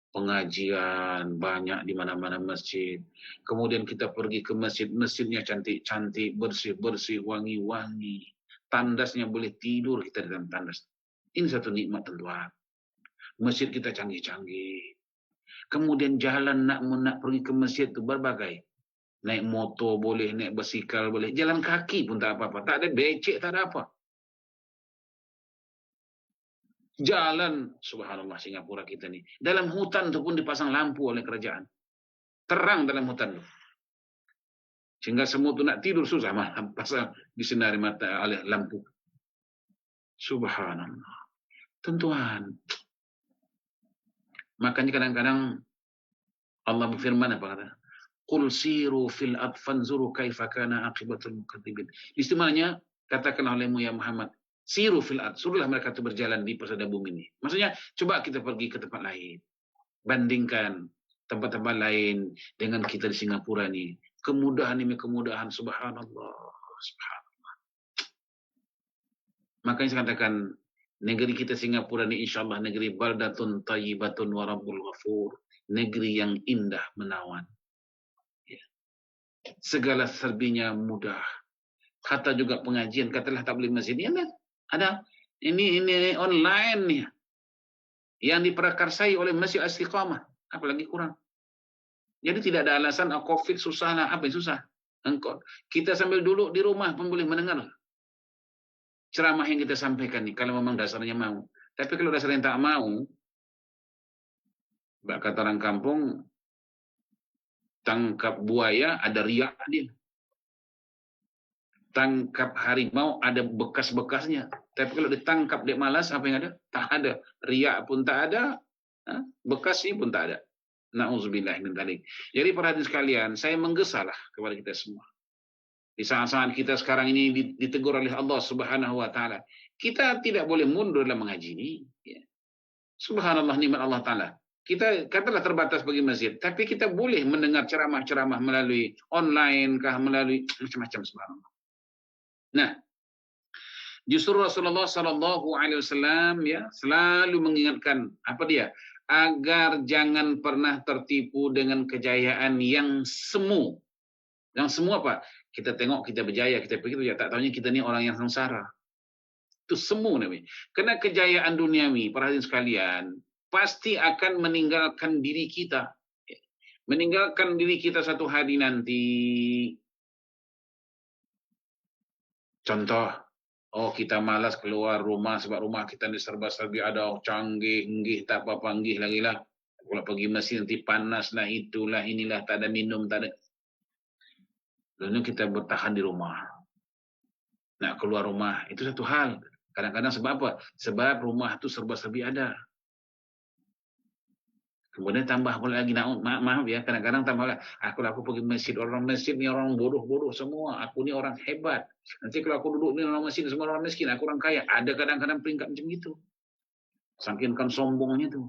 Pengajian banyak di mana-mana masjid. Kemudian kita pergi ke masjid, masjidnya cantik-cantik, bersih-bersih, wangi-wangi. Tandasnya boleh tidur kita dalam tandas. Ini satu nikmat terluar. Masjid kita canggih-canggih. Kemudian jalan nak pergi ke masjid itu berbagai. Naik motor boleh, naik basikal boleh. Jalan kaki pun tak apa-apa. Tak ada becek, tak ada apa. Jalan, subhanallah, Singapura kita ni. Dalam hutan tu pun dipasang lampu oleh kerajaan. Terang dalam hutan tu. Sehingga semut tu nak tidur susah malam pasal disinari mata oleh lampu. Subhanallah. Tentuan. Makanya kadang-kadang Allah berfirman apa kata? Qul siru fil ard fanzuru kaifa kana aqibatul mukadzibin. Istimanya katakanlah olehmu ya Muhammad, siru fil ard, suruhlah mereka itu berjalan di persada bumi ini. Maksudnya coba kita pergi ke tempat lain. Bandingkan tempat-tempat lain dengan kita di Singapura ini. Kemudahan ini kemudahan, subhanallah, subhanallah. Makanya saya katakan negeri kita Singapura ini insyaallah negeri baldatun thayyibatun wa rabbul ghafur, negeri yang indah menawan. Segala serbinya mudah. Kata juga pengajian, katalah tak boleh masjid. Ya, ada ini online nih. Yang diperakarsai oleh Masjid Istiqamah, apalagi kurang. Jadi tidak ada alasan Covid susah lah, apa yang susah? Kita sambil duduk di rumah pun boleh mendengar ceramah yang kita sampaikan nih, kalau memang dasarnya mau. Tapi kalau dasarnya tak mau, kata orang kampung, tangkap buaya ada riak dia. Tangkap harimau ada bekas-bekasnya. Tapi kalau ditangkap dia malas, apa yang ada? Tak ada. Riak pun tak ada. Bekasnya pun tak ada. Na'udzubillah min dzalik. Jadi para hadirin sekalian, saya menggesalah kepada kita semua. Di saat-saat kita sekarang ini ditegur oleh Allah Subhanahu wa taala, kita tidak boleh mundur dalam mengaji ini. Subhanallah nikmat Allah taala. Kita katalah terbatas bagi masjid, tapi kita boleh mendengar ceramah-ceramah melalui online kah, melalui macam-macam, subhanallah. Nah, justru Rasulullah sallallahu alaihi wasallam ya selalu mengingatkan apa dia? Agar jangan pernah tertipu dengan kejayaan yang semu. Yang semu apa? Kita tengok kita berjaya, kita pikir ya tak tahunya kita ni orang yang sengsara. Itu semu namanya. Karena kejayaan duniawi, para hadirin sekalian, pasti akan meninggalkan diri kita. Meninggalkan diri kita satu hari nanti. Contoh, kita malas keluar rumah sebab rumah kita ni serba-serbi ada canggih, enggih, tak apa-apa, enggih lagi lah. Kalau pergi masjid nanti panas lah, itulah, inilah, tak ada minum, tak ada. Lalu kita bertahan di rumah. Nak keluar rumah, itu satu hal. Kadang-kadang sebab apa? Sebab rumah tu serba-serbi ada. Kemudian tambah pula lagi, maaf ya, kadang-kadang tambah lagi, aku pergi masjid, orang masjid ni orang bodoh-bodoh semua, aku ni orang hebat. Nanti kalau aku duduk ni orang masjid, semua orang miskin, aku orang kaya. Ada kadang-kadang peringkat macam itu. Saking sombongnya tu.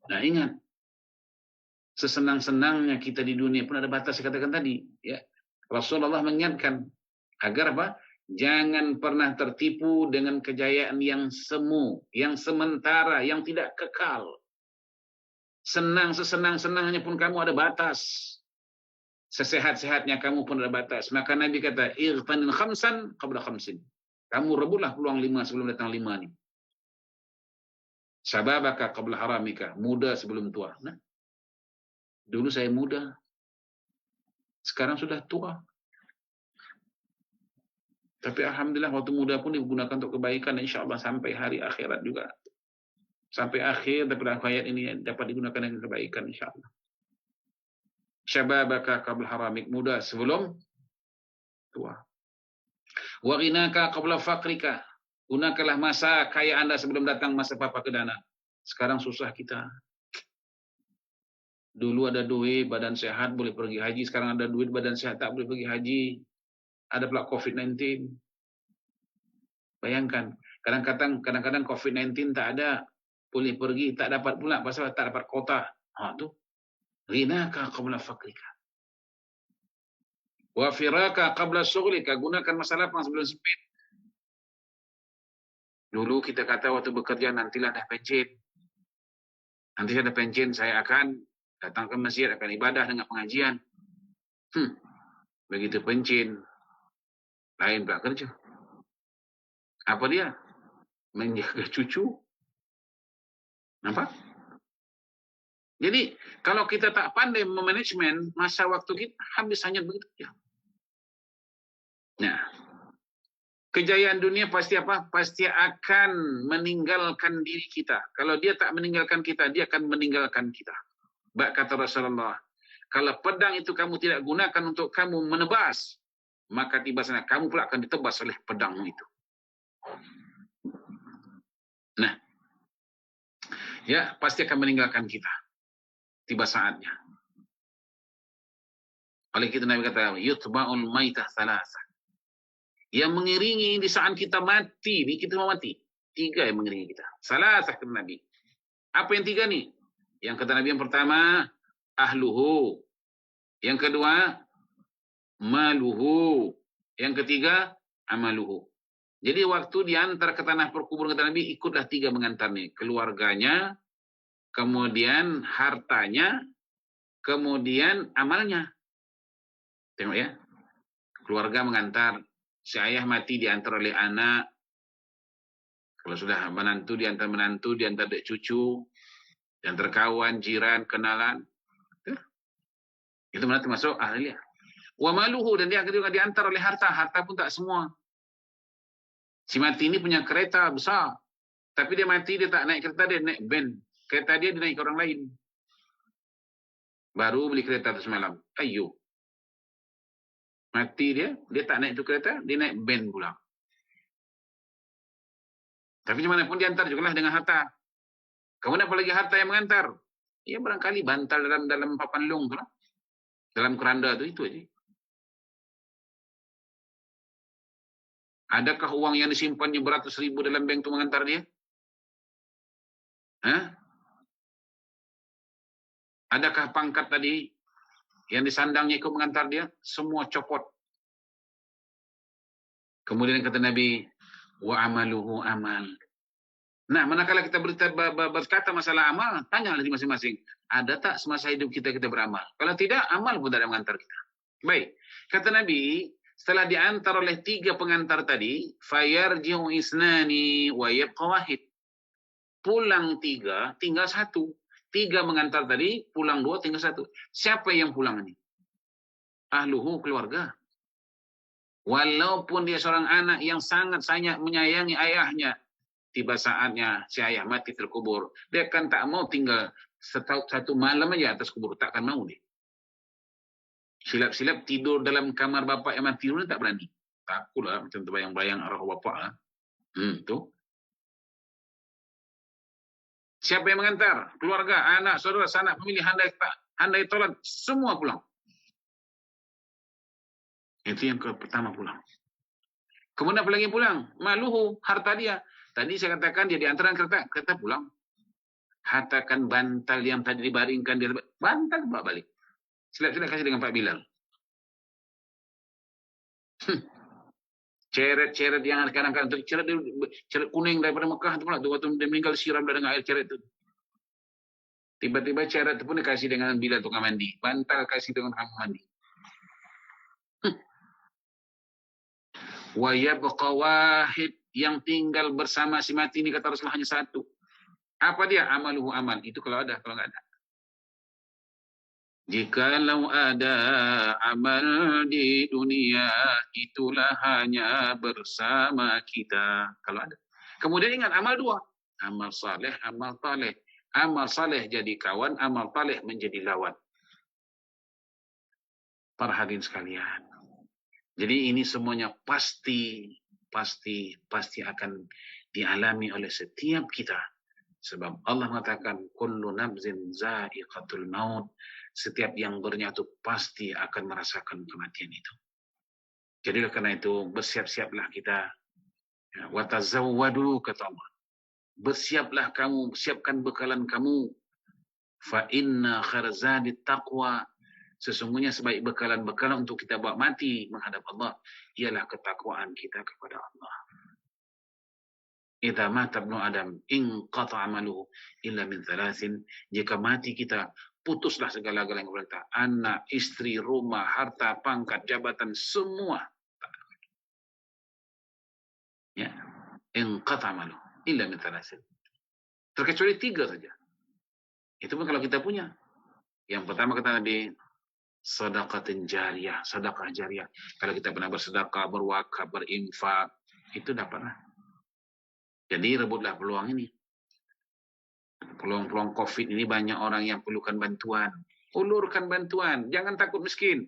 Nah ingat, sesenang-senangnya kita di dunia pun ada batas, saya katakan tadi. Ya. Rasulullah mengingatkan, agar apa? Jangan pernah tertipu dengan kejayaan yang semu, yang sementara, yang tidak kekal. Sesenang-senangnya pun kamu ada batas. Sesehat-sehatnya kamu pun ada batas. Maka Nabi kata, irtanin khamsan qabla khamsin. Kamu rebutlah peluang 5 sebelum datang 5 ni. Sababaka qabla haramika. Muda sebelum tua. Nah, dulu saya muda. Sekarang sudah tua. Tapi alhamdulillah waktu muda pun digunakan untuk kebaikan. InsyaAllah sampai hari akhirat juga. Sampai akhir daripada ayat ini dapat digunakan dengan kebaikan insyaAllah. Syababaka qabla haramik, muda sebelum tua. Wa ghinaka qabla faqrika, gunakanlah masa kaya anda sebelum datang masa papa kedana. Sekarang susah kita. Dulu ada duit, badan sehat boleh pergi haji, sekarang ada duit, badan sehat tak boleh pergi haji. Ada pula COVID-19. Bayangkan, kadang-kadang COVID-19 tak ada, boleh pergi, tak dapat pula pasal tak dapat kota. Tu. Ghinaka qabla faqrika. Wa firaka qabla syughlika, gunakan masa lapang sebelum sempit. Dulu kita kata waktu bekerja nantilah dah pensiun. Nanti saya dah pensiun, saya akan datang ke masjid, akan ibadah dengan pengajian. Begitu pensiun, lain pula kerja. Apa dia? Menjaga cucu. Nampak? Jadi, kalau kita tak pandai memanajemen, masa waktu kita habis hanya begitu. Ya. Nah, kejayaan dunia pasti apa? Pasti akan meninggalkan diri kita. Kalau dia tak meninggalkan kita, dia akan meninggalkan kita. Kata Rasulullah, Kalau pedang itu kamu tidak gunakan untuk kamu menebas, maka tiba sana kamu pula akan ditebas oleh pedangmu itu. Nah, ya pasti akan meninggalkan kita. Tiba saatnya. Oleh kita Nabi kata, yutba'ul maitah thalatha. Yang mengiringi di saat kita mati, ini kita mau mati. 3 yang mengiringi kita. Salasah kata Nabi. Apa yang 3 nih? Yang kata Nabi yang pertama, ahluhu. Yang kedua, maluhu. Yang ketiga, amaluhu. Jadi waktu diantar ke tanah perkuburan kata Nabi, ikutlah 3 mengantar nih. Keluarganya, kemudian hartanya, kemudian amalnya. Tengok ya. Keluarga mengantar. Si ayah mati diantar oleh anak. Kalau sudah menantu, diantar dek cucu, diantar kawan, jiran, kenalan. Itu mana termasuk ahli. Wa maluhu, dan dia juga diantar oleh harta. Harta pun tak semua. Si mati ini punya kereta besar. Tapi dia mati, dia tak naik kereta, dia naik van. Kereta dia naik ke orang lain. Baru beli kereta itu semalam. Ayo. Mati dia tak naik itu kereta, dia naik van pula. Tapi gimana pun diantar jugalah dengan harta. Kemudian apalagi harta yang mengantar? Ya barangkali bantal dalam papan long tu lah. Dalam keranda tu, itu aja. Adakah uang yang disimpannya beratus ribu dalam bank tu mengantar dia? Hah? Adakah pangkat tadi yang disandangnya ikut mengantar dia? Semua copot. Kemudian kata Nabi, wa amaluhu amal. Nah, manakala kita berkata masalah amal, tanyalah di masing-masing. Ada tak semasa hidup kita beramal? Kalau tidak, amal pun tidak mengantar kita. Baik. Kata Nabi, setelah diantar oleh 3 pengantar tadi, fayarji'u isnani wa yabqa wahid. Pulang 3, tinggal 1. 3 mengantar tadi, pulang 2, tinggal 1. Siapa yang pulang ini? Ahluhu, keluarga. Walaupun dia seorang anak yang sangat menyayangi ayahnya, tiba saatnya si ayah mati terkubur, dia kan tak mau tinggal satu malam aja atas kubur, takkan mau dia. Silap-silap tidur dalam kamar bapak yang mati dulu tak berani. Takutlah macam terbayang-bayang arwah bapak lah. Tu. Siapa yang mengantar? Keluarga, anak, saudara, sanak, pemilih, handai tolak, semua pulang. Itu yang pertama pulang. Kemudian apa lagi pulang? Maluhu, harta dia. Tadi saya katakan dia diantaran kereta pulang. Hatakan bantal yang tadi dibaringkan dia, bantal bawa balik. Silap-silap kasih dengan Pak Bilal. Ceret-ceret yang kadang-kadang ceret kuning daripada Mekah tu pula tu waktu dia meninggal siram dengan air ceret tu. Tiba-tiba ceret tu pun dikasih dengan Bilal tukang mandi. Bantal kasih dengan tukang mandi. Wa yabqa wahid, yang tinggal bersama si mati ini kata Rasulullah hanya 1. Apa dia? Amaluhu amal. Itu kalau ada, kalau enggak ada. Jikalau ada amal di dunia, itulah hanya bersama kita. Kalau ada. Kemudian ingat amal 2. Amal saleh, amal taleh. Amal saleh jadi kawan, amal taleh menjadi lawan. Para hadirin sekalian. Jadi ini semuanya pasti akan dialami oleh setiap kita. Sebab Allah mengatakan, kullu nafsin za'iqatul maut. Setiap yang bernyatu pasti akan merasakan kematian itu. Jadi karena itu bersiap-siaplah kita. Wa tazawwadu kata Allah. Bersiaplah kamu, siapkan bekalan kamu. Fa inna kharzadit taqwa. Sesungguhnya sebaik bekalan-bekalan untuk kita bawa mati menghadap Allah ialah ketakwaan kita kepada Allah. Idza mata ibnu Adam inqata amaluhu illa min thalathin. Jika mati kita, putuslah segala-galanya perintah. Anak, istri, rumah, harta, pangkat, jabatan, semua. Ya. Inqata amaluhu illa min thalathin. Terkecuali 3 saja. Itu pun kalau kita punya. Yang pertama kata Nabi, sedekatin jariyah, sedekah jariyah. Kalau kita pernah bersedekah, berwakaf, berinfak, itu dapatlah. Jadi rebutlah peluang ini. Peluang-peluang COVID ini banyak orang yang perlukan bantuan. Ulurkan bantuan. Jangan takut miskin.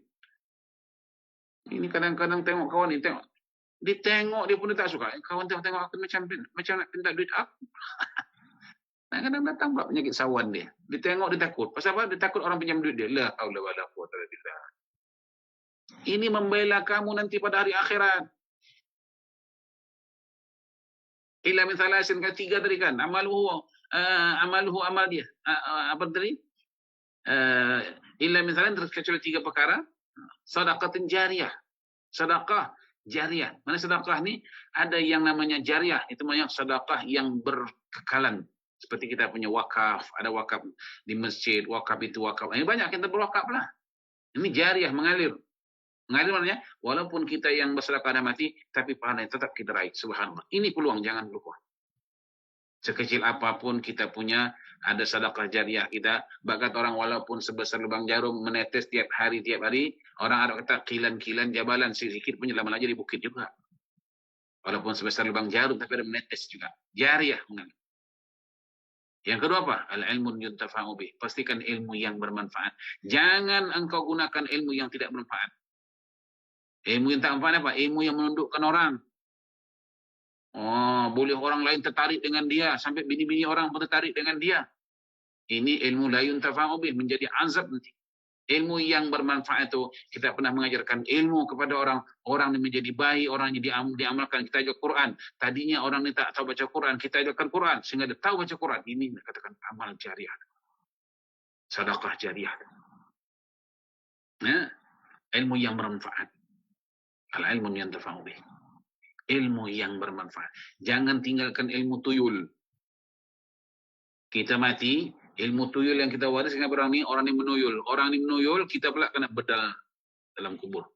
Ini kadang-kadang tengok kawan ni, tengok. Ditengok dia pun dia tak suka. Kawan tengok aku macam nak minta duit aku. Kadang-kadang datang pula penyakit sawan dia. Ditengok dia takut. Pasal apa? Dia takut orang pinjam duit dia. La haula wala quwwata illa billah. Ini membela kamu nanti pada hari akhirat. Illa min thalasin, ketiga tadi kan. Amaluhu amal dia. Apa tadi? Illa min thalasin, kecuali 3 perkara. Sedekatin jariyah. Sedekah jariyah. Mana sedekah ni? Ada yang namanya jariyah. Itu namanya sedekah yang berkekalan. Seperti kita punya wakaf. Ada wakaf di masjid. Wakaf itu wakaf. Ini banyak kita berwakaf lah. Ini jariyah, mengalir. Mengalir maknanya, walaupun kita yang bersedekah dah mati, tapi pahala tetap kita raih. Subhanallah. Ini peluang, jangan lupa. Sekecil apapun kita punya, ada sedekah jariyah kita. Bakat orang walaupun sebesar lubang jarum, menetes tiap hari. Orang Arab kata, kilan-kilan jabalan, sedikit punya lama aja di bukit juga. Walaupun sebesar lubang jarum, tapi ada menetes juga. Jariyah mengalir. Yang kedua apa? Al-ilmun yuntafa'u bih. Pastikan ilmu yang bermanfaat. Jangan engkau gunakan ilmu yang tidak bermanfaat. Ilmu yang tak bermanfaat apa? Ilmu yang menundukkan orang. Oh, boleh orang lain tertarik dengan dia. Sampai bini-bini orang pun tertarik dengan dia. Ini ilmu la yuntafa'u bih. Menjadi azab nanti. Ilmu yang bermanfaat itu, kita pernah mengajarkan ilmu kepada orang. Orang ini menjadi baik, orang ini diamalkan. Kita ajar Quran. Tadinya orang ini tak tahu baca Quran. Kita ajarkan Quran. Sehingga dia tahu baca Quran. Ini katakan amal jariyah. Sedekah jariyah. Ilmu yang bermanfaat. Al-ilmu yang tafa'u bih. Ilmu yang bermanfaat. Jangan tinggalkan ilmu tuyul. Kita mati, ilmu tuyul yang kita waris dengan orang ni menuyul. Orang ni menuyul, kita pula kena bedal dalam kubur.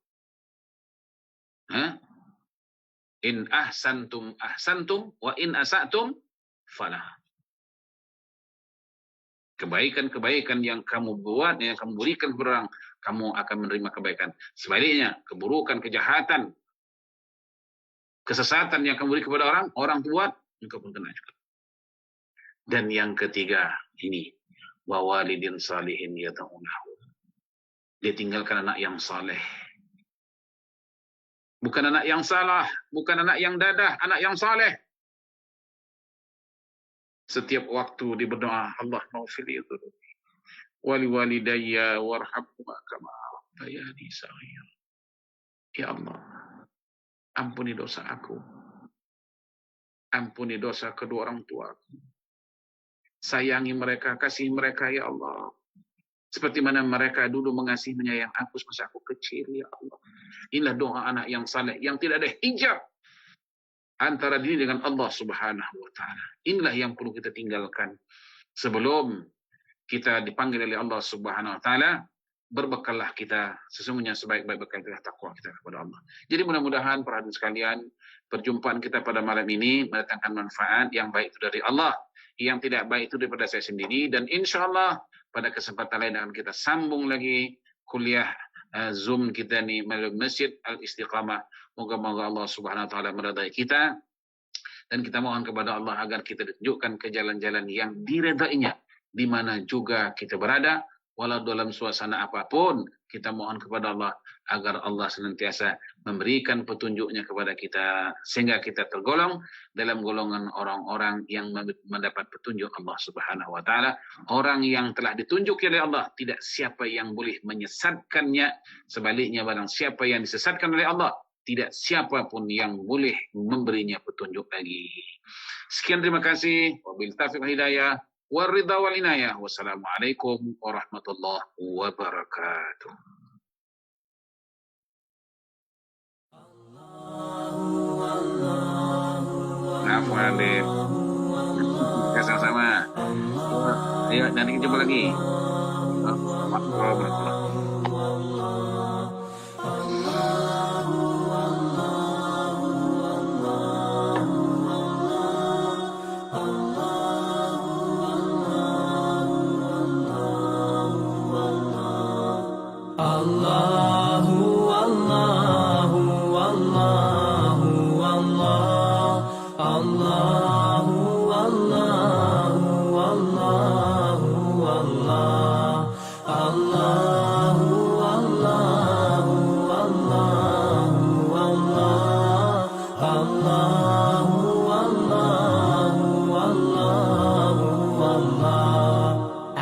In ahsantum ahsantum wa in asatum falah. Kebaikan-kebaikan yang kamu buat, yang kamu berikan kepada orang, kamu akan menerima kebaikan. Sebaliknya, keburukan, kejahatan, kesesatan yang kamu beri kepada orang, orang buat, engkau pun kena juga. Dan yang ketiga, ini, wa walidin salihin yad'unahu. Dia tinggalkan anak yang saleh. Bukan anak yang salah, bukan anak yang dadah, anak yang saleh. Setiap waktu dia berdoa, Allah maghfirli dhunubi wali walidayya warhamhuma kama rabbayani shaghira. Ya Allah, ampuni dosa aku. Ampuni dosa kedua orang tuaku. Sayangi mereka, kasih mereka ya Allah. Seperti mana mereka dulu mengasihi menyayang aku semasa aku kecil ya Allah. Inilah doa anak yang saleh yang tidak ada hijab antara diri dengan Allah Subhanahu wa taala. Inilah yang perlu kita tinggalkan sebelum kita dipanggil oleh Allah Subhanahu wa taala. Berbekallah kita sesungguhnya sebaik-baik bekal adalah takwa kita kepada Allah. Jadi mudah-mudahan para hadirin sekalian, perjumpaan kita pada malam ini mendatangkan manfaat. Yang baik itu dari Allah, yang tidak baik itu daripada saya sendiri, dan insyaallah pada kesempatan lain akan kita sambung lagi kuliah Zoom kita ni melalui Masjid Al-Istiqamah. Moga-moga Allah Subhanahu wa taala meridai kita, dan kita mohon kepada Allah agar kita ditunjukkan ke jalan-jalan yang diredainya di mana juga kita berada, walau dalam suasana apapun. Kita mohon kepada Allah agar Allah senantiasa memberikan petunjuknya kepada kita, sehingga kita tergolong dalam golongan orang-orang yang mendapat petunjuk Allah Subhanahu wa taala. Orang yang telah ditunjuk oleh Allah, tidak siapa yang boleh menyesatkannya. Sebaliknya, barang siapa yang disesatkan oleh Allah, tidak siapapun yang boleh memberinya petunjuk lagi. Sekian, terima kasih. Wabil taufiq hidayah. Waridha wal inayah. Wassalamualaikum warahmatullahi wabarakatuh. Maaf, Adib. Ya, sama-sama. Ayo, nanti jumpa lagi. Warahmatullahi.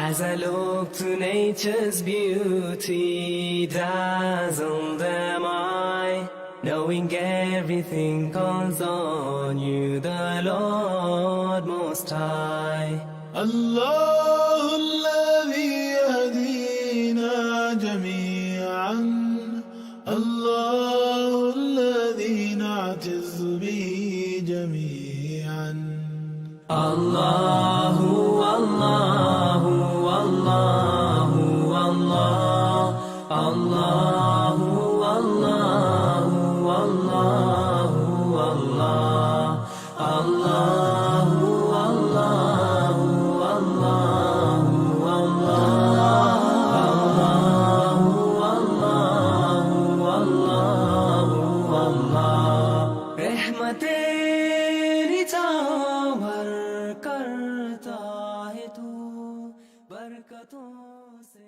As I look to nature's beauty, dazzled am I, knowing everything calls on you, the Lord Most High. الله الذي يهدينا جميعا، الله الذي نعتز به جميعا. الله الله الله الله الله الله الله الله الله रहमतें निछावर करता है तू बरकतों से।